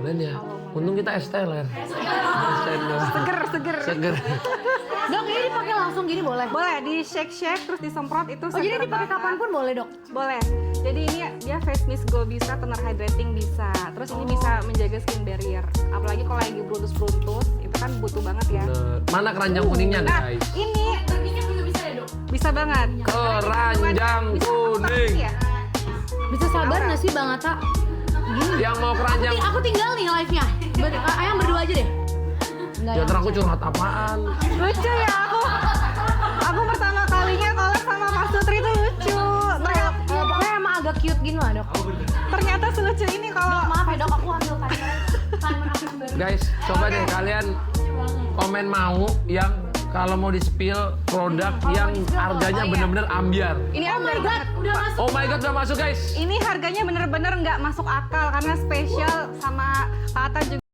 Keren ya. Untung kita esteller. Seger. Dok, ini dipakai langsung gini boleh? Boleh, di shake terus disemprot itu. Oh, jadi dipakai kapanpun boleh, Dok? Boleh. Jadi ini dia face mist glow bisa, toner hydrating bisa. Terus ini bisa menjaga skin barrier. Apalagi kalau lagi beruntus-beruntus, itu kan butuh banget ya. Bener. Mana keranjang kuningnya guys? Ini Terginya juga bisa ya, Dok? bisa banget. Keranjang kuning. Ya? Bisa sabar nggak sih Bang Atta? Gini. Yang mau keranjang. Aku tinggal nih live-nya. Ayang berdua aja deh. Enggak Ya aku curhat apaan? Lucu ya aku pertama kalinya collab sama Mas Sutri itu lucu. Pokoknya emang agak cute gini lah, Dok. Ternyata selucu ini kalau Maaf ya, Dok, aku ambil timer aku yang baru. Guys, coba deh kalian komen mau yang kalau mau di-spill produk yang harganya bener-bener ambiar. ini Oh my god, udah masuk. Oh my god, udah masuk guys. Ini harganya bener-bener nggak masuk akal karena spesial sama Kak Atta juga.